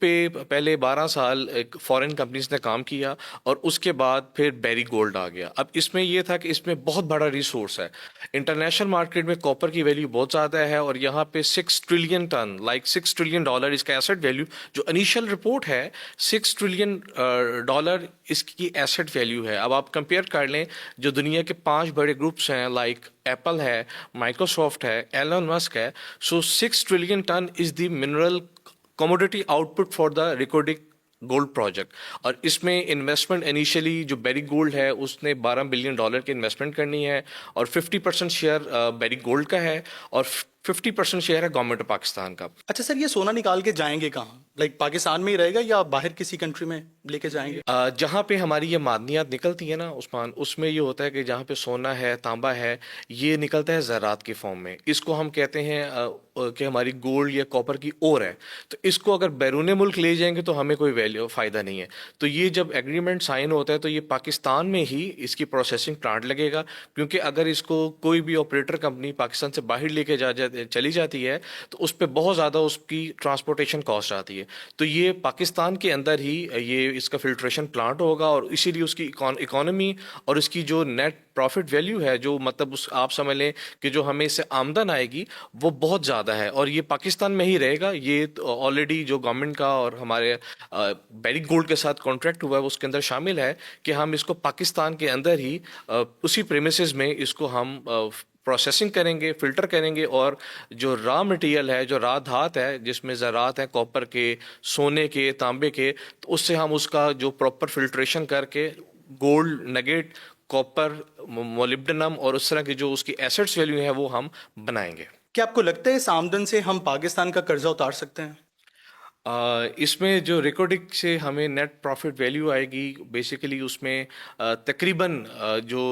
پہ پہلے 12 سال ایک فورن کمپنیز نے کام کیا اور اس کے بعد پھر بیری گولڈ آ گیا. اب اس میں یہ تھا کہ اس میں بہت بڑا ریسورس ہے. انٹرنیشنل مارکیٹ میں کاپر کی ویلیو بہت زیادہ ہے اور یہاں پہ 6 ٹریلین ٹن $6 ٹریلین اس کا ایسٹ ویلیو جو انیشیل رپورٹ ہے 6 ٹریلین ڈالر اس کی ایسٹ ویلیو ہے. اب آپ کمپیئر کر لیں جو دنیا کے 5 بڑے گروپس ہیں لائک ایپل ہے, مائکروسافٹ ہے, ایلن مسک ہے. So 6 trillion ton is the mineral commodity output for the Reko Diq gold project. اور اس میں انویسٹمنٹ انیشلی جو بیری گولڈ ہے اس نے $12 بلین کی انویسٹمنٹ کرنی ہے اور 50% شیئر بیری گولڈ کا ہے اور 50% شیئر ہے گورنمنٹ آف پاکستان کا. اچھا سر، یہ سونا نکال کے جائیں گے کہاں؟ لائک پاکستان میں ہی رہے گا یا باہر کسی کنٹری میں لے کے جائیں گے؟ جہاں پہ ہماری یہ معدنیات نکلتی ہیں نا عثمان, اس میں یہ ہوتا ہے کہ جہاں پہ سونا ہے, تانبا ہے, یہ نکلتا ہے زراعت کی فارم میں. اس کو ہم کہتے ہیں کہ ہماری گولڈ یا کاپر کی اور ہے. تو اس کو اگر بیرون ملک لے جائیں گے تو ہمیں کوئی فائدہ نہیں ہے. تو یہ جب ایگریمنٹ سائن ہوتا ہے تو یہ پاکستان میں ہی اس کی پروسیسنگ پلانٹ لگے گا, کیونکہ اگر اس کو کوئی بھی آپریٹر کمپنی پاکستان سے باہر لے کے چلی جاتی ہے تو اس پہ بہت زیادہ اس کی ٹرانسپورٹیشن کاسٹ آتی ہے. تو یہ پاکستان کے اندر ہی یہ اس کا فلٹریشن پلانٹ ہوگا اور اسی لیے اس کی اکانومی اور اس کی جو نیٹ پروفٹ ویلیو ہے, جو مطلب آپ سمجھ لیں کہ جو ہمیں اس سے آمدن آئے گی وہ بہت زیادہ ہے اور یہ پاکستان میں ہی رہے گا. یہ آلریڈی جو گورنمنٹ کا اور ہمارے بیری گولڈ کے ساتھ کانٹریکٹ ہوا ہے اس کے اندر شامل ہے کہ ہم اس کو پاکستان کے اندر ہی اسی پریمیسز میں اس کو ہم پروسیسنگ کریں گے, فلٹر کریں گے اور جو را مٹیریل ہے, جو را دھات ہے جس میں زراعت ہیں کاپر کے, سونے کے, تانبے کے, تو اس سے ہم اس کا جو پراپر فلٹریشن کر کے گولڈ نگیٹ, کاپر, مولیبڈنم اور اس طرح کی جو اس کی ایسٹس ویلیو ہے وہ ہم بنائیں گے. کیا آپ کو لگتا ہے اس آمدن سے ہم پاکستان کا قرضہ اتار سکتے ہیں؟ اس میں جو ریکو ڈک سے ہمیں نیٹ پروفٹ ویلیو آئے گی بیسیکلی اس میں تقریباً جو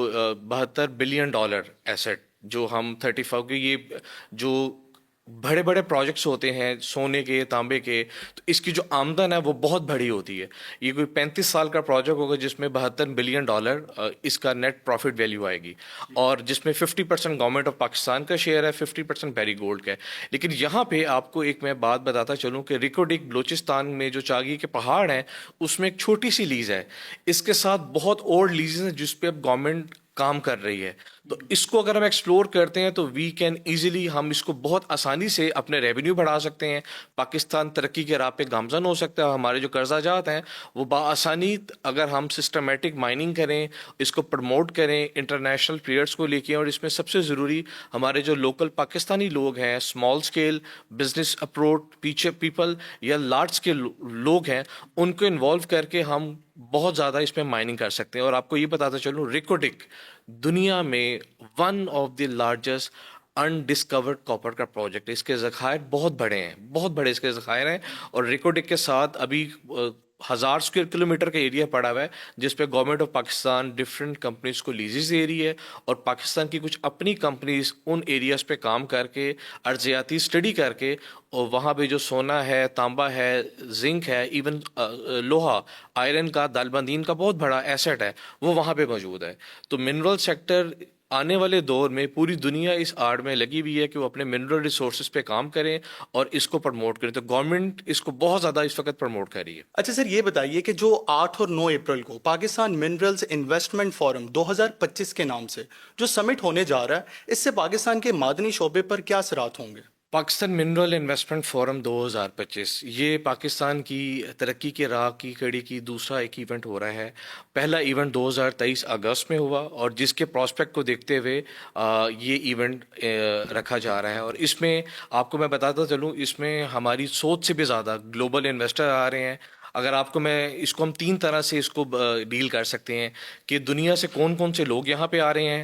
$72 بلین ایسٹ جو ہم 35 کے یہ جو بڑے بڑے پروجیکٹس ہوتے ہیں سونے کے, تانبے کے, تو اس کی جو آمدن ہے وہ بہت بڑی ہوتی ہے. یہ کوئی 35 سال کا پروجیکٹ ہوگا جس میں $72 بلین اس کا نیٹ پروفٹ ویلیو آئے گی اور جس میں 50% گورنمنٹ آف پاکستان کا شیئر ہے, 50% بیری گولڈ کا ہے. لیکن یہاں پہ آپ کو ایک میں بات بتاتا چلوں کہ ریکو ڈک بلوچستان میں جو چاگی کے پہاڑ ہیں اس میں ایک چھوٹی سی لیز ہے, اس کے ساتھ بہت اور لیزز ہیں جس پہ اب گورنمنٹ کام کر رہی ہے. تو اس کو اگر ہم ایکسپلور کرتے ہیں تو وی کین ایزیلی ہم اس کو بہت آسانی سے اپنے ریونیو بڑھا سکتے ہیں. پاکستان ترقی کے راہ پہ گامزن ہو سکتا ہے. ہمارے جو قرضہ جات ہیں وہ بآسانی اگر ہم سسٹمیٹک مائننگ کریں, اس کو پروموٹ کریں, انٹرنیشنل پلیئرس کو لے کے, اور اس میں سب سے ضروری ہمارے جو لوکل پاکستانی لوگ ہیں, small scale business approach people یا لارج اسکیل لوگ ہیں, ان کو انوالو کر کے ہم بہت زیادہ اس میں مائننگ کر سکتے ہیں. اور آپ کو یہ بتاتا چلوں ریکو ڈک دنیا میں one of the largest undiscovered copper کا پروجیکٹ ہے. اس کے ذخائر بہت بڑے ہیں, بہت بڑے اس کے ذخائر ہیں. اور ریکو ڈک کے ساتھ ابھی 1000 اسکوائر کلومیٹر کا ایریا پڑا ہوا ہے جس پہ government of Pakistan different companies کو لیزز دے رہی ہے اور پاکستان کی کچھ اپنی کمپنیز ان ایریاز پہ کام کر کے ارضیاتی اسٹڈی کر کے اور وہاں پہ جو سونا ہے, تانبا ہے, زنک ہے, ایون لوہا آئرن کا, دالبندین کا بہت بڑا ایسٹ ہے وہ وہاں پہ موجود ہے. تو منرل سیکٹر آنے والے دور میں پوری دنیا اس آڑ میں لگی ہوئی ہے کہ وہ اپنے منرل ریسورسز پہ کام کریں اور اس کو پروموٹ کریں. تو گورنمنٹ اس کو بہت زیادہ اس وقت پروموٹ کر رہی ہے. اچھا سر، یہ بتائیے کہ جو 8 اور 9 اپریل کو پاکستان منرلز انویسٹمنٹ فورم 2025 کے نام سے جو سمٹ ہونے جا رہا ہے, اس سے پاکستان کے معدنی شعبے پر کیا اثرات ہوں گے؟ پاکستان منرل انویسٹمنٹ فورم 2025 یہ پاکستان کی ترقی کے راہ کی کڑی کی دوسرا ایک ایونٹ ہو رہا ہے. پہلا ایونٹ 2023 اگست میں ہوا اور جس کے پراسپیکٹ کو دیکھتے ہوئے یہ ایونٹ رکھا جا رہا ہے. اور اس میں آپ کو میں بتاتا چلوں اس میں ہماری سوچ سے بھی زیادہ گلوبل انویسٹر آ رہے ہیں. اگر آپ کو میں اس کو ہم 3 طرح سے اس کو ڈیل کر سکتے ہیں کہ دنیا سے کون کون سے لوگ یہاں پہ آ رہے ہیں,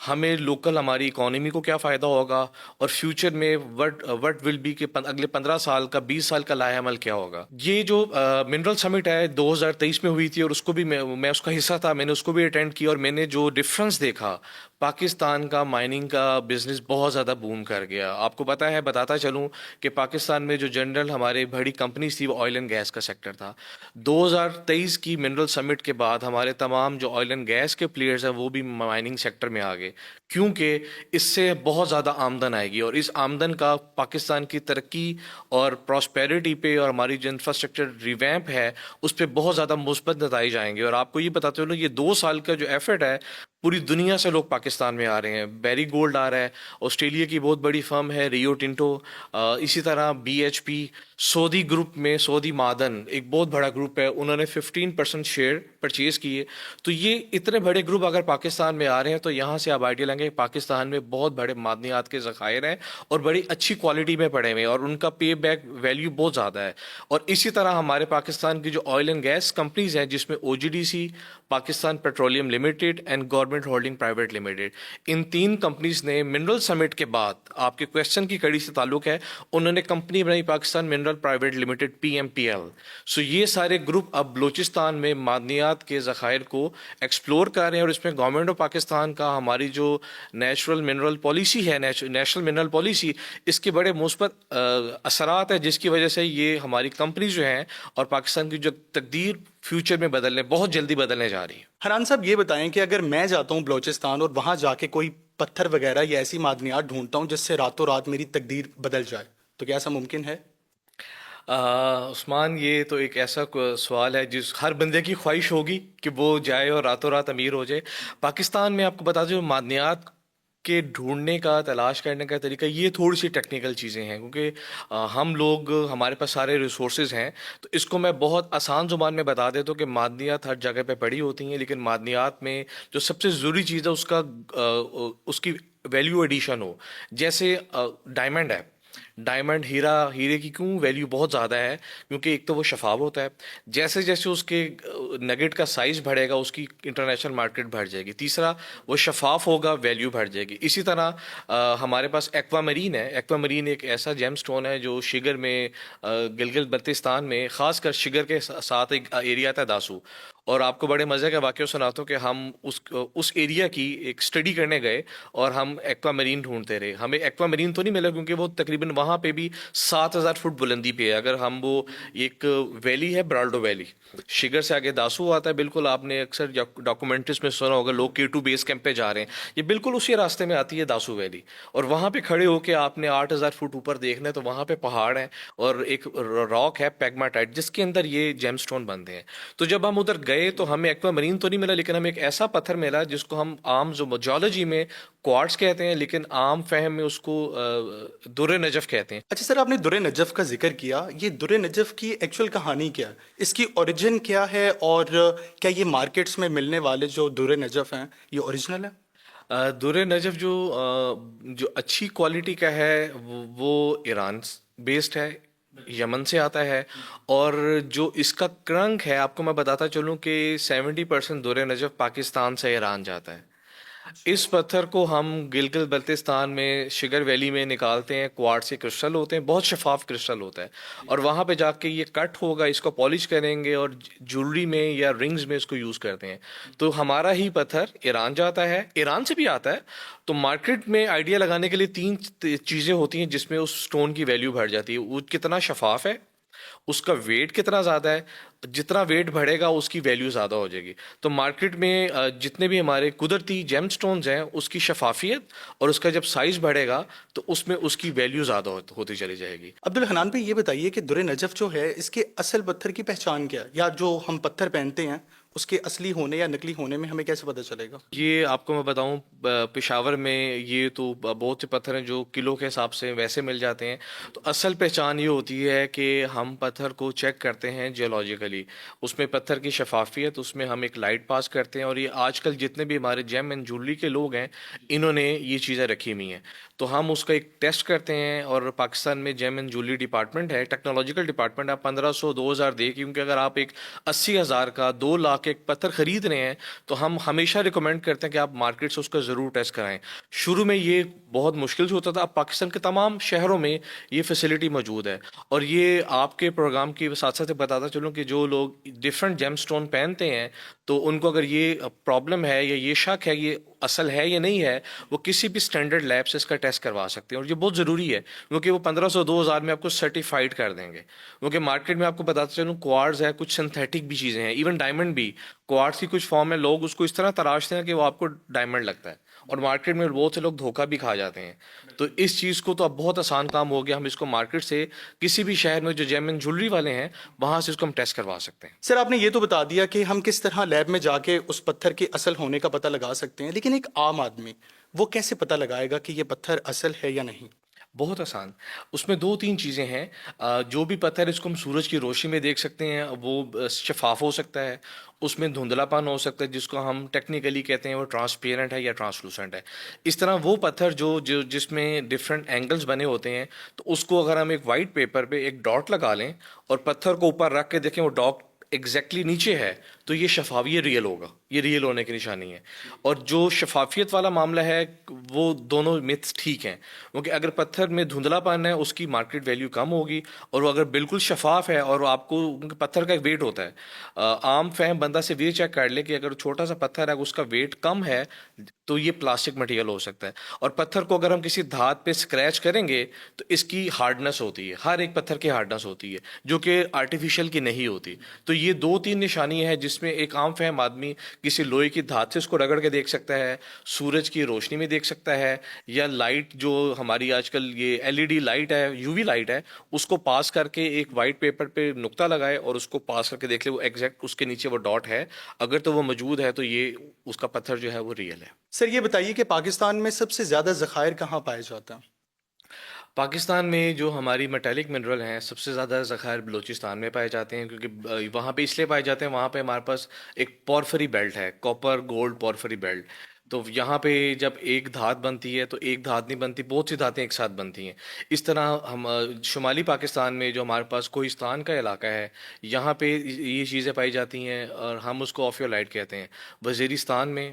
ہمیں لوکل ہماری اکانومی کو کیا فائدہ ہوگا, اور فیوچر میں وٹ ول بی کہ اگلے 15 سال کا 20 سال کا لائحہ عمل کیا ہوگا. یہ جو منرل سمٹ ہے 2023 میں ہوئی تھی اور اس کو بھی میں اس کا حصہ تھا, میں نے اس کو بھی اٹینڈ کیا اور میں نے جو ڈفرینس دیکھا پاکستان کا مائننگ کا بزنس بہت زیادہ بوم کر گیا. آپ کو پتہ ہے, بتاتا چلوں کہ پاکستان میں جو جنرل ہمارے بڑی کمپنیز تھی وہ آئل اینڈ گیس کا سیکٹر تھا. 2023 کی منرل سمٹ کے بعد ہمارے تمام جو آئل اینڈ گیس کے پلیئرز ہیں وہ بھی مائننگ سیکٹر میں آ گئے. کیونکہ اس سے بہت زیادہ آمدن آئے گی اور اس آمدن کا پاکستان کی ترقی اور پراسپیرٹی پہ اور ہماری جو انفراسٹرکچر ریویمپ ہے اس پہ بہت زیادہ مثبت نتائج آئیں گے. اور آپ کو یہ بتاتے چلوں یہ 2 سال کا جو ایفرٹ ہے پوری دنیا سے لوگ پاکستان میں آ رہے ہیں. بیری گولڈ آ رہا ہے, آسٹریلیا کی بہت بڑی فرم ہے ریو ٹنٹو, اسی طرح BHP, سعودی گروپ میں سعودی معدن ایک بہت بڑا گروپ ہے, انہوں نے 15% شیئر پرچیز کیے. تو یہ اتنے بڑے گروپ اگر پاکستان میں آ رہے ہیں تو یہاں سے آپ آئیڈیا لیں گے پاکستان میں بہت بڑے معدنیات کے ذخائر ہیں اور بڑی اچھی کوالٹی میں پڑے ہوئے ہیں اور ان کا پے بیک ویلیو بہت زیادہ ہے. اور اسی طرح ہمارے پاکستان کی جو آئل اینڈ گیس کمپنیز ہیں جس میں OGDC, Pakistan petroleum limited and government holding private limited, in 3 companies نے منرل سمٹ کے بعد, آپ کے کویشچن کی کڑی سے تعلق ہے, انہوں نے کمپنی بنائی Pakistan mineral private limited PMPL. سو یہ سارے گروپ اب بلوچستان میں معدنیات کے ذخائر کو ایکسپلور کر رہے ہیں اور اس میں گورنمنٹ آف پاکستان کا ہماری جو نیشنل منرل پالیسی ہے, نیشنل منرل پالیسی, اس کے بڑے مثبت اثرات ہیں جس کی وجہ سے یہ ہماری کمپنی جو ہیں اور پاکستان کی جو تقدیر فیوچر میں بہت جلدی بدلنے جا رہی ہے. حنان صاحب یہ بتائیں کہ اگر میں جاتا ہوں بلوچستان اور وہاں جا کے کوئی پتھر وغیرہ یا ایسی معدنیات ڈھونڈتا ہوں جس سے راتوں رات میری تقدیر بدل جائے, تو کیا ایسا ممکن ہے؟ عثمان, یہ تو ایک ایسا سوال ہے جس ہر بندے کی خواہش ہوگی کہ وہ جائے اور راتوں رات امیر ہو جائے. پاکستان میں آپ کو بتا دوں معدنیات کے ڈھونڈنے کا, تلاش کرنے کا طریقہ یہ تھوڑی سی ٹیکنیکل چیزیں ہیں کیونکہ ہم لوگ, ہمارے پاس سارے ریسورسز ہیں. تو اس کو میں بہت آسان زبان میں بتا دیتا ہوں کہ معدنیات ہر جگہ پہ پڑی ہوتی ہیں, لیکن معدنیات میں جو سب سے ضروری چیز ہے اس کی ویلیو ایڈیشن ہو. جیسے ڈائمنڈ ہے, ڈائمنڈ, ہیرے کی کیوں ویلیو بہت زیادہ ہے کیونکہ ایک تو وہ شفاف ہوتا ہے, جیسے جیسے اس کے نگیٹ کا سائز بڑھے گا اس کی انٹرنیشنل مارکیٹ بڑھ جائے گی. تیسرا وہ شفاف ہوگا, ویلیو بڑھ جائے گی. اسی طرح ہمارے پاس ایکوا مرین ہے. ایکوا مرین ایک ایسا جیم سٹون ہے جو شگر میں, گلگت بلتستان میں خاص کر شگر کے ساتھ ایک ایریا تھا داسو, اور آپ کو بڑے مزے کا واقعہ سناتا ہوں کہ ہم اس ایریا کی ایک اسٹڈی کرنے گئے اور ہم ایکوا مرین ڈھونڈتے رہے. ہمیں ایکوا مرین تو نہیں ملا کیونکہ وہ تقریباً وہاں پہ بھی 7,000 فٹ بلندی پہ ہے. اگر ہم وہ ایک ویلی ہے برالڈو ویلی, شگر سے آگے داسو آتا ہے, بالکل آپ نے اکثر ڈاکومنٹریز میں سنا ہوگا لوگ K2 بیس کیمپ پہ جا رہے ہیں, یہ بالکل اسی راستے میں آتی ہے داسو ویلی. اور وہاں پہ کھڑے ہو کے آپ نے 8,000 فٹ اوپر دیکھنا ہے تو وہاں پہ پہاڑ ہیں اور ایک راک ہے پیگماٹائٹ جس کے اندر یہ جیم سٹون بنتے ہیں. تو جب ہم ادھر گئے تو ہمیں ایکوا مرین تو نہیں ملا, لیکن ہمیں ایک ایسا پتھر ملا جس کو ہم عام جیولوجی میں کوارٹز کہتے ہیں, لیکن عام فہم میں اس کو در نجف کہتے ہیں. اچھا سر, آپ نے در نجف کا ذکر کیا, یہ در نجف کی ایکچوئل کہانی کیا ہے, اس کی اوریجن کیا ہے, اور کیا یہ مارکیٹس میں ملنے والے جو در نجف ہیں یہ اوریجنل ہے؟ در نجف جو اچھی کوالٹی کا ہے وہ ایران بیسڈ ہے, یمن سے آتا ہے. اور جو اس کا کرنک ہے آپ کو میں بتاتا چلوں کہ 70% در نجف پاکستان سے ایران جاتا ہے. اس پتھر کو ہم گلگت بلتستان میں شگر ویلی میں نکالتے ہیں, کوارٹز کے کرسٹل ہوتے ہیں, بہت شفاف کرسٹل ہوتا ہے, اور وہاں پہ جا کے یہ کٹ ہوگا, اس کو پالش کریں گے اور جولری میں یا رنگز میں اس کو یوز کرتے ہیں. تو ہمارا ہی پتھر ایران جاتا ہے, ایران سے بھی آتا ہے. تو مارکیٹ میں آئیڈیا لگانے کے لیے 3 چیزیں ہوتی ہیں جس میں اس سٹون کی ویلیو بڑھ جاتی ہے. وہ کتنا شفاف ہے, اس کا ویٹ کتنا زیادہ ہے, جتنا ویٹ بڑھے گا اس کی ویلیو زیادہ ہو جائے گی. تو مارکیٹ میں جتنے بھی ہمارے قدرتی جیم سٹونز ہیں اس کی شفافیت اور اس کا جب سائز بڑھے گا تو اس میں اس کی ویلیو زیادہ ہوتی چلی جائے گی. عبدالحنان بھائی یہ بتائیے کہ در نجف جو ہے اس کے اصل پتھر کی پہچان کیا ہے, یا جو ہم پتھر پہنتے ہیں اس کے اصلی ہونے یا نکلی ہونے میں ہمیں کیسے پتہ چلے گا؟ یہ آپ کو میں بتاؤں, پشاور میں یہ تو بہت سے پتھر ہیں جو کلو کے حساب سے ویسے مل جاتے ہیں. تو اصل پہچان یہ ہوتی ہے کہ ہم پتھر کو چیک کرتے ہیں جیولوجیکلی, اس میں پتھر کی شفافیت, اس میں ہم ایک لائٹ پاس کرتے ہیں. اور یہ آج کل جتنے بھی ہمارے جیم اینڈ جولری کے لوگ ہیں انہوں نے یہ چیزیں رکھی ہوئی ہیں. تو ہم اس کا ایک ٹیسٹ کرتے ہیں, اور پاکستان میں جیم اینڈ جولری ڈپارٹمنٹ ہے, ٹیکنالوجیکل ڈپارٹمنٹ. آپ 1,500 2,000 دے, کیونکہ اگر آپ ایک 80,000 کا 2 لاکھ ایک پتھر خرید رہے ہیں تو ہم ہمیشہ ریکمینڈ کرتے ہیں کہ آپ مارکیٹ سے اس کا ضرور ٹیسٹ کرائیں. شروع میں یہ بہت مشکل سے ہوتا تھا, اب پاکستان کے تمام شہروں میں یہ فیسلٹی موجود ہے. اور یہ آپ کے پروگرام کی ساتھ ساتھ بتاتا چلوں کہ جو لوگ ڈفرینٹ جیم سٹون پہنتے ہیں تو ان کو اگر یہ پرابلم ہے یا یہ شک ہے یہ اصل ہے یا نہیں ہے، وہ کسی بھی اسٹینڈرڈ لیب سے اس کا ٹیسٹ کروا سکتے ہیں، اور یہ بہت ضروری ہے کیونکہ وہ 1500 2000 میں آپ کو سرٹیفائڈ کر دیں گے. کیونکہ مارکیٹ میں آپ کو بتاتا چلوں کوارز ہے، کچھ سنتھیٹک بھی چیزیں ہیں، ایون ڈائمنڈ بھی کوارز کی کچھ فارم ہے، لوگ اس کو اس طرح تراشتے ہیں کہ وہ آپ کو ڈائمنڈ لگتا ہے، اور مارکیٹ میں بہت سے لوگ دھوکہ بھی کھا جاتے ہیں. تو اس چیز کو تو اب بہت آسان کام ہو گیا، ہم اس کو مارکیٹ سے کسی بھی شہر میں جو جیمن جولری والے ہیں وہاں سے اس کو ہم ٹیسٹ کروا سکتے ہیں. سر آپ نے یہ تو بتا دیا کہ ہم کس طرح لیب میں جا کے اس پتھر کے اصل ہونے کا پتہ لگا سکتے ہیں، لیکن ایک عام آدمی وہ کیسے پتہ لگائے گا کہ یہ پتھر اصل ہے یا نہیں؟ بہت آسان. اس میں دو تین چیزیں ہیں. جو بھی پتھر اس کو ہم سورج کی روشنی میں دیکھ سکتے ہیں وہ شفاف ہو سکتا ہے، اس میں دھندلا پن ہو سکتا ہے جس کو ہم ٹیکنیکلی کہتے ہیں وہ ٹرانسپیرنٹ ہے یا ٹرانسلوسنٹ ہے. اس طرح وہ پتھر جس میں ڈفرینٹ اینگلز بنے ہوتے ہیں، تو اس کو اگر ہم ایک وائٹ پیپر پہ ایک ڈاٹ لگا لیں اور پتھر کو اوپر رکھ کے دیکھیں وہ ڈاٹ ایگزیکٹلی نیچے ہے، تو یہ شفاف، یہ ریئل ہوگا، یہ ریئل ہونے کی نشانی ہے. اور جو شفافیت والا معاملہ ہے وہ دونوں میتھس ٹھیک ہیں، کیونکہ اگر پتھر میں دھندلا پن ہے اس کی مارکیٹ ویلیو کم ہوگی، اور وہ اگر بالکل شفاف ہے اور آپ کو پتھر کا ایک ویٹ ہوتا ہے، عام فہم بندہ سے یہ چیک کر لے کہ اگر چھوٹا سا پتھر ہے اس کا ویٹ کم ہے تو یہ پلاسٹک مٹیریل ہو سکتا ہے. اور پتھر کو اگر ہم کسی دھات پہ اسکریچ کریں گے تو اس کی ہارڈنس ہوتی ہے، ہر ایک پتھر کی ہارڈنس ہوتی ہے جو کہ آرٹیفیشیل کی نہیں ہوتی. تو یہ دو تین نشانی ہے جس میں ایک عام فہم آدمی کسی لوہے کی دھات سے اس کو رگڑ کے دیکھ سکتا ہے، سورج کی روشنی میں دیکھ سکتا ہے، یا لائٹ جو ہماری آج کل یہ LED لائٹ ہے، UV لائٹ ہے، اس کو پاس کر کے ایک وائٹ پیپر پہ نقطہ لگائے اور اس کو پاس کر کے دیکھ لے وہ ایگزیکٹ اس کے نیچے وہ ڈاٹ ہے، اگر تو وہ موجود ہے تو یہ اس کا پتھر جو ہے وہ ریئل ہے. سر یہ بتائیے کہ پاکستان میں سب سے زیادہ ذخائر کہاں پائے جاتا ہیں؟ پاکستان میں جو ہماری میٹیلک منرل ہیں سب سے زیادہ ذخائر بلوچستان میں پائے جاتے ہیں، کیونکہ وہاں پہ اس لیے پائے جاتے ہیں، وہاں پہ ہمارے پاس ایک پورفری بیلٹ ہے، کاپر گولڈ پورفری بیلٹ. تو یہاں پہ جب ایک دھات بنتی ہے تو ایک دھات نہیں بنتی، بہت سی دھاتیں ایک ساتھ بنتی ہیں. اس طرح ہم شمالی پاکستان میں جو ہمارے پاس کوہستان کا علاقہ ہے یہاں پہ یہ چیزیں پائی جاتی ہیں، اور ہم اس کو آفیولائٹ کہتے ہیں. وزیرستان میں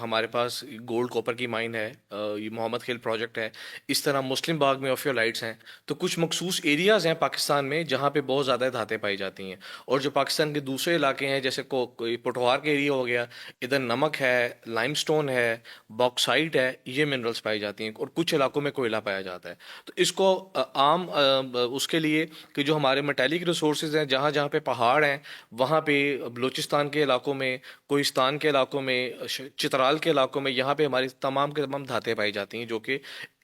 ہمارے پاس گولڈ کوپر کی مائن ہے، یہ محمد خیل پروجیکٹ ہے. اس طرح مسلم باغ میں آفیولائٹس ہیں. تو کچھ مخصوص ایریاز ہیں پاکستان میں جہاں پہ بہت زیادہ دھاتیں پائی جاتی ہیں. اور جو پاکستان کے دوسرے علاقے ہیں جیسے پٹوار کا ایریا ہو گیا، ادھر نمک ہے، لائم سٹون ہے، باکسائٹ ہے، یہ منرلز پائی جاتی ہیں. اور کچھ علاقوں میں کوئلہ پایا جاتا ہے. تو اس کو عام اس کے لیے کہ جو ہمارے میٹیلک ریسورسز ہیں جہاں جہاں پہ پہاڑ ہیں وہاں پہ بلوچستان کے علاقوں میں، کوہستان کے علاقوں میں، چترال کے علاقوں میں، یہاں پہ ہماری تمام کے تمام دھاتیں پائی جاتی ہیں جو کہ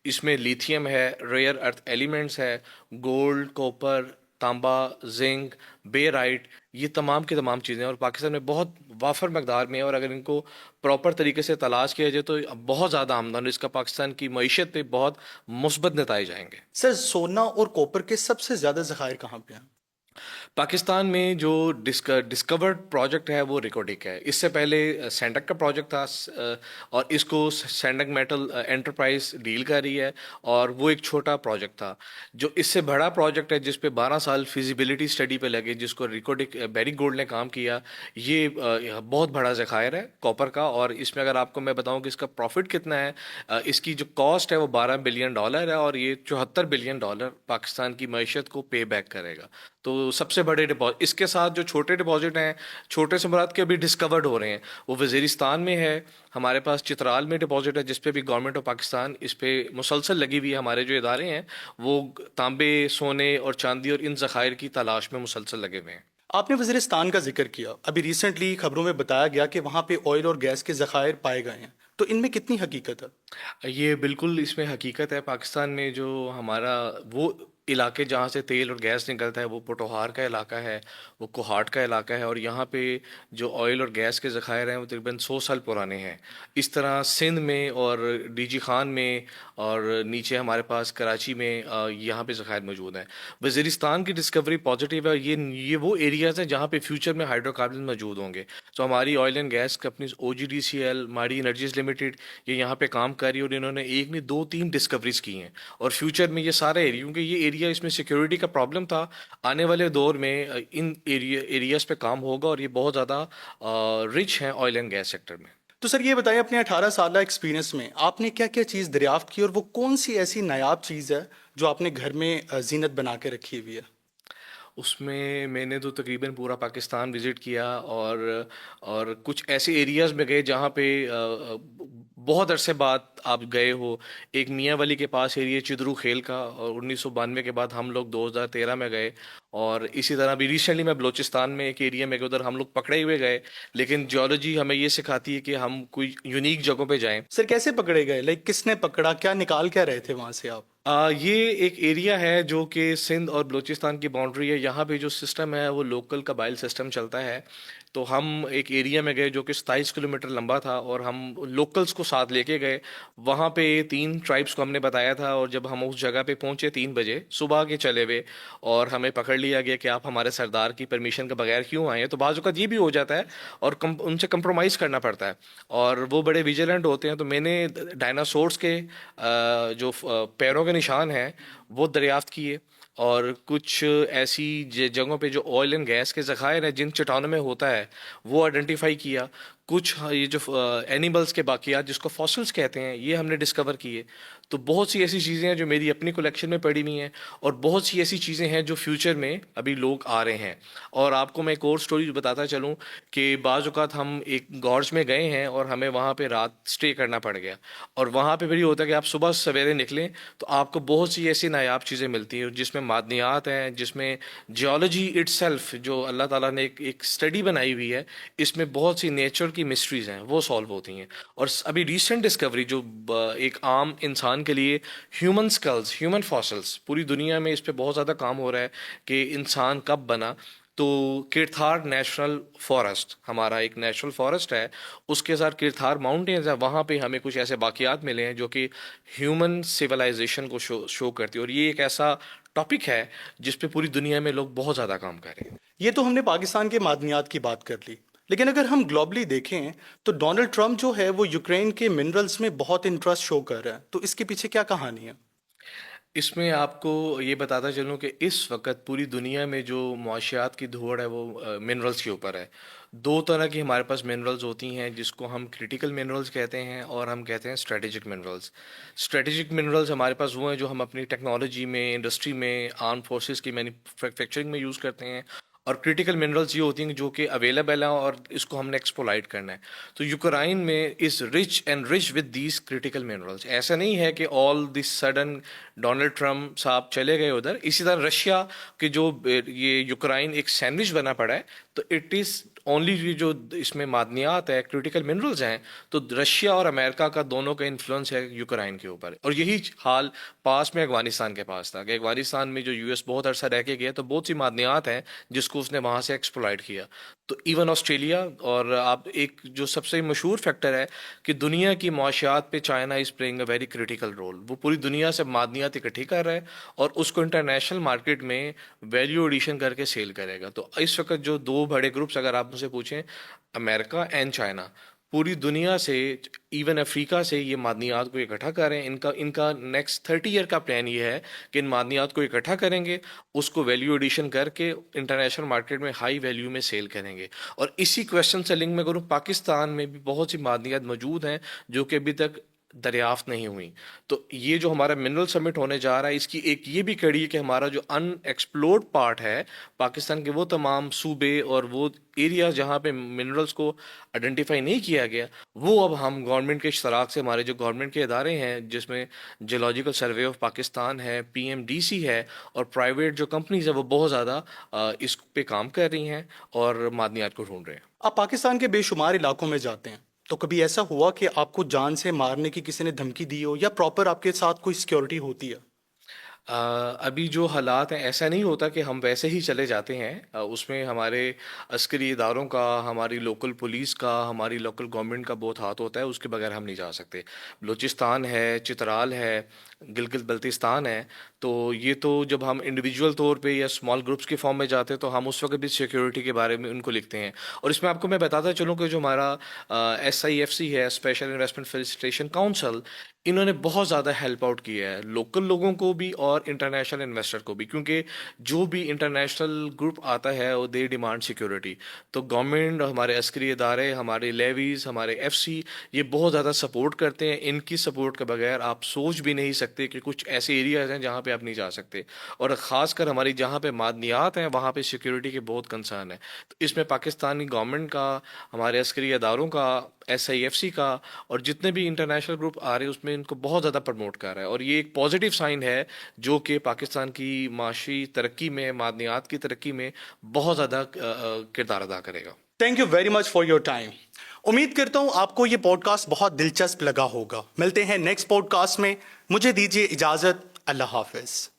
اس میں لیتھیم ہے، ریئر ارتھ ایلیمنٹس ہے، گولڈ، کوپر، تانبا، زنک، بیرائٹ، یہ تمام کی تمام چیزیں. اور پاکستان میں بہت وافر مقدار میں ہے، اور اگر ان کو پراپر طریقے سے تلاش کیا جائے تو بہت زیادہ آمدن اس کا پاکستان کی معیشت پہ بہت مثبت نتائج آئیں گے. سر سونا اور کوپر کے سب سے زیادہ ذخائر کہاں پہ ہیں؟ پاکستان میں جو ڈسکورڈ پروجیکٹ ہے وہ ریکوڈک ہے. اس سے پہلے سینڈک کا پروجیکٹ تھا، اور اس کو سینڈک میٹل انٹرپرائز ڈیل کر رہی ہے، اور وہ ایک چھوٹا پروجیکٹ تھا. جو اس سے بڑا پروجیکٹ ہے جس پہ 12 سال فیزیبلٹی اسٹڈی پہ لگے، جس کو ریکوڈک بیری گولڈ نے کام کیا، یہ بہت بڑا ذخائر ہے کاپر کا. اور اس میں اگر آپ کو میں بتاؤں کہ اس کا پروفٹ کتنا ہے، اس کی جو کاسٹ ہے وہ $12 بلین ہے، اور یہ $74 بلین پاکستان کی معیشت کو پے بیک کرے گا. تو سب سے بڑے ڈپازٹ، اس کے ساتھ جو چھوٹے ڈپازٹ ہیں، چھوٹے سے مراد کے ابھی ڈسکورڈ ہو رہے ہیں، وہ وزیرستان میں ہے. ہمارے پاس چترال میں ڈپازٹ ہے جس پہ بھی گورنمنٹ آف پاکستان اس پہ مسلسل لگی ہوئی ہے. ہمارے جو ادارے ہیں وہ تانبے، سونے اور چاندی اور ان ذخائر کی تلاش میں مسلسل لگے ہوئے ہیں. آپ نے وزیرستان کا ذکر کیا، ابھی ریسنٹلی خبروں میں بتایا گیا کہ وہاں پہ آئل اور گیس کے ذخائر پائے گئے ہیں، تو ان میں کتنی حقیقت ہے؟ یہ بالکل اس میں حقیقت ہے. پاکستان میں جو ہمارا وہ علاقے جہاں سے تیل اور گیس نکلتا ہے وہ پٹوہار کا علاقہ ہے، وہ کوہاٹ کا علاقہ ہے، اور یہاں پہ جو آئل اور گیس کے ذخائر ہیں وہ تقریباً 100 سال پرانے ہیں. اس طرح سندھ میں اور DG خان میں اور نیچے ہمارے پاس کراچی میں یہاں پہ ذخائر موجود ہیں. وزیرستان کی ڈسکوری پازیٹیو ہے. یہ وہ ایریاز ہیں جہاں پہ فیوچر میں ہائیڈرو کاربن موجود ہوں گے. تو ہماری oil and gas companies OGDCL، Mari energies limited, یہ یہاں پہ کام کر رہی ہے، اور انہوں نے ایک نہیں 2-3 ڈسکوریز کی ہیں. اور فیوچر میں یہ سارا ایریا، کیونکہ یہ ایریا اس میں سیکیورٹی کا پرابلم تھا، آنے والے دور میں ان ایریاز پہ کام ہوگا، اور یہ بہت زیادہ رچ ہیں آئل اینڈ گیس سیکٹر میں. تو سر یہ بتائیں اپنے 18 سالہ ایکسپیرینس میں آپ نے کیا کیا چیز دریافت کی، اور وہ کون سی ایسی نایاب چیز ہے جو آپ نے گھر میں زینت بنا کے رکھی ہوئی ہے؟ اس میں میں نے تو تقریباً پورا پاکستان وزٹ کیا، اور کچھ ایسے ایریاز میں گئے جہاں پہ بہت عرصے بعد آپ گئے ہو. ایک میاں ولی کے پاس ایریا چدرو کھیل کا، اور 1992 کے بعد ہم لوگ 2013 میں گئے. اور اسی طرح بھی ریسنٹلی میں بلوچستان میں ایک ایریا میں گئے، ادھر ہم لوگ پکڑے ہوئے گئے. لیکن جیولوجی ہمیں یہ سکھاتی ہے کہ ہم کوئی یونیک جگہوں پہ جائیں. سر کیسے پکڑے گئے؟ لائک کس نے پکڑا؟ کیا نکال کیا رہے تھے وہاں سے آپ؟ یہ ایک ایریا ہے جو کہ سندھ اور بلوچستان کی باؤنڈری ہے. یہاں پہ جو سسٹم ہے وہ لوکل قبائل سسٹم چلتا ہے. تو ہم ایک ایریا میں گئے جو کہ 27 کلومیٹر لمبا تھا، اور ہم لوکلز کو ساتھ لے کے گئے. وہاں پہ 3 ٹرائبس کو ہم نے بتایا تھا، اور جب ہم اس جگہ پہ پہنچے 3 بجے صبح کے چلے ہوئے، اور ہمیں پکڑ لیا گیا کہ آپ ہمارے سردار کی پرمیشن کے بغیر کیوں آئے ہیں. تو بعض اوقات یہ بھی ہو جاتا ہے، اور ان سے کمپرومائز کرنا پڑتا ہے، اور وہ بڑے ویجیلنٹ ہوتے ہیں. تو میں نے ڈائناسورس کے جو پیروں کے نشان ہیں وہ دریافت کیے، اور کچھ ایسی جگہوں پہ جو آئل اینڈ گیس کے ذخائر ہیں جن چٹانوں میں ہوتا ہے وہ آئیڈینٹیفائی کیا. کچھ یہ جو اینیملز کے باقیات جس کو فاسلز کہتے ہیں یہ ہم نے ڈسکور کیے. تو بہت سی ایسی چیزیں ہیں جو میری اپنی کلیکشن میں پڑی ہوئی ہیں، اور بہت سی ایسی چیزیں ہیں جو فیوچر میں ابھی لوگ آ رہے ہیں. اور آپ کو میں ایک اور سٹوری بتاتا چلوں کہ بعض اوقات ہم ایک گارج میں گئے ہیں اور ہمیں وہاں پہ رات سٹے کرنا پڑ گیا. اور وہاں پہ بھی ہوتا ہے کہ آپ صبح سویرے نکلیں تو آپ کو بہت سی ایسی نایاب چیزیں ملتی ہیں جس میں معدنیات ہیں، جس میں جیولوجی اٹ سیلف جو اللہ تعالیٰ نے ایک اسٹڈی بنائی ہوئی ہے، اس میں بہت سی نیچر کی مسٹریز ہیں وہ سالو ہوتی ہیں. اور ابھی ریسنٹ ڈسکوری جو ایک عام انسان کے لیے ہیومن اسکلز، ہیومن فاسلز، پوری دنیا میں اس پہ بہت زیادہ کام ہو رہا ہے کہ انسان کب بنا. تو کیرتھار نیشنل فارسٹ ہمارا ایک نیشنل فارسٹ ہے، اس کے ساتھ کیرتھار ماؤنٹینز ہے، وہاں پہ ہمیں کچھ ایسے باقیات ملے ہیں جو کہ ہیومن سویلائزیشن کو شو کرتی ہے. اور یہ ایک ایسا ٹاپک ہے جس پہ پوری دنیا میں لوگ بہت زیادہ کام کر رہے ہیں. یہ تو ہم نے پاکستان کے معدنیات کی بات کر لی، لیکن اگر ہم گلوبلی دیکھیں تو ڈونلڈ ٹرمپ جو ہے وہ یوکرین کے منرلز میں بہت انٹرسٹ شو کر رہا ہے. تو اس کے پیچھے کیا کہانی ہے؟ اس میں آپ کو یہ بتاتا چلوں کہ اس وقت پوری دنیا میں جو معاشیات کی دھوڑ ہے وہ منرلز کے اوپر ہے. 2 طرح کی ہمارے پاس منرلز ہوتی ہیں جس کو ہم کریٹیکل منرلز کہتے ہیں، اور ہم کہتے ہیں اسٹریٹجک منرلز. اسٹریٹجک منرلز ہمارے پاس وہ ہیں جو ہم اپنی ٹیکنالوجی میں، انڈسٹری میں، آرم فورسز کی مینوفیکچرنگ میں یوز کرتے ہیں. اور کریٹیکل منرلز یہ ہوتی ہیں جو کہ اویلیبل ہیں اور اس کو ہم نے ایکسپلائٹ کرنا ہے. تو یوکرائن میں is rich with these critical minerals. ایسا نہیں ہے کہ all this sudden Donald Trump صاحب چلے گئے ادھر. اسی طرح رشیا کے جو یہ یوکرائن ایک سینڈوچ بنا پڑا ہے، تو اٹ از اونلی جو اس میں معدنیات ہے، کریٹیکل منرلز ہیں، تو رشیا اور امریکہ کا دونوں کا انفلوئنس ہے یوکرائن کے اوپر. اور یہی حال پاس میں افغانستان کے پاس تھا کہ افغانستان میں جو یو ایس بہت عرصہ رہ کے گیا تو بہت سی معدنیات ہیں جس کو اس نے وہاں سے ایکسپلائٹ کیا. تو ایون آسٹریلیا، اور آپ ایک جو سب سے مشہور فیکٹر ہے کہ دنیا کی معاشیات پہ China is playing a very critical role. وہ پوری دنیا سے معدنیات اکٹھی کر رہا ہے اور اس کو انٹرنیشنل مارکیٹ میں ویلیو ایڈیشن کر کے سیل کرے گا. تو اس وقت جو 2 بڑے گروپس اگر آپ مجھ سے پوچھیں، امریکہ اینڈ چائنا، پوری دنیا سے، ایون افریقہ سے یہ معدنیات کو اکٹھا کر رہے ہیں. ان کا نیکسٹ 30 ایئر کا پلان یہ ہے کہ ان معدنیات کو اکٹھا کریں گے، اس کو ویلیو ایڈیشن کر کے انٹرنیشنل مارکیٹ میں ہائی ویلیو میں سیل کریں گے. اور اسی کویشچن سے لنک میں کروں، پاکستان میں بھی بہت سی معدنیات موجود ہیں جو کہ ابھی تک دریافت نہیں ہوئی. تو یہ جو ہمارا منرل سمٹ ہونے جا رہا ہے، اس کی ایک یہ بھی کڑی ہے کہ ہمارا جو ان ایکسپلورڈ پارٹ ہے پاکستان کے، وہ تمام صوبے اور وہ ایریا جہاں پہ منرلز کو آئیڈینٹیفائی نہیں کیا گیا، وہ اب ہم گورنمنٹ کے اشتراک سے، ہمارے جو گورنمنٹ کے ادارے ہیں جس میں جیولوجیکل سروے آف پاکستان ہے، PMDC ہے، اور پرائیویٹ جو کمپنیز ہیں وہ بہت زیادہ اس پہ کام کر رہی ہیں اور معدنیات کو ڈھونڈ رہے ہیں. آپ پاکستان کے بے شمار علاقوں میں جاتے ہیں، تو کبھی ایسا ہوا کہ آپ کو جان سے مارنے کی کسی نے دھمکی دی ہو، یا پراپر آپ کے ساتھ کوئی سیکیورٹی ہوتی ہے؟ ابھی جو حالات ہیں ایسا نہیں ہوتا کہ ہم ویسے ہی چلے جاتے ہیں. اس میں ہمارے عسکری اداروں کا، ہماری لوکل پولیس کا، ہماری لوکل گورنمنٹ کا بہت ہاتھ ہوتا ہے، اس کے بغیر ہم نہیں جا سکتے. بلوچستان ہے، چترال ہے، گلگت بلتستان ہے، تو یہ تو جب ہم انڈیویجول طور پہ یا اسمال گروپس کے فارم میں جاتے ہیں تو ہم اس وقت بھی سیکیورٹی کے بارے میں ان کو لکھتے ہیں. اور اس میں آپ کو میں بتاتا چلوں کہ جو ہمارا SIFC ہے، اسپیشل انویسٹمنٹ فیسیلیٹیشن کاؤنسل، انہوں نے بہت زیادہ ہیلپ آؤٹ کیا ہے لوکل لوگوں کو بھی اور انٹرنیشنل انویسٹر کو بھی، کیونکہ جو بھی انٹرنیشنل گروپ آتا ہے وہ دے ڈیمانڈ سیکیورٹی. تو گورنمنٹ، ہمارے عسکری ادارے، ہمارے لیویز، ہمارے ایف سی، یہ بہت زیادہ سپورٹ کرتے ہیں. ان کی سپورٹ کے بغیر آپ سوچ بھی نہیں سکتے کہ کچھ ایسے ایریاز ہیں جہاں پہ آپ نہیں جا سکتے. اور خاص کر ہماری جہاں پہ معدنیات ہیں وہاں پہ سیکیورٹی کے بہت کنسرن ہے. تو اس میں پاکستانی گورنمنٹ کا، ہمارے عسکری اداروں کا، ایس آئی ایف سی کا، اور جتنے بھی انٹرنیشنل گروپ آ رہے ہیں اس میں ان کو بہت زیادہ پروموٹ کر رہا ہے. اور یہ ایک پازیٹیو سائن ہے جو کہ پاکستان کی معاشی ترقی میں، معدنیات کی ترقی میں بہت زیادہ کردار ادا کرے گا. Thank you very much for your time. امید کرتا ہوں آپ کو یہ پوڈ کاسٹ بہت دلچسپ لگا ہوگا. ملتے ہیں نیکسٹ پوڈ کاسٹ میں. مجھے دیجیے اجازت. اللہ حافظ.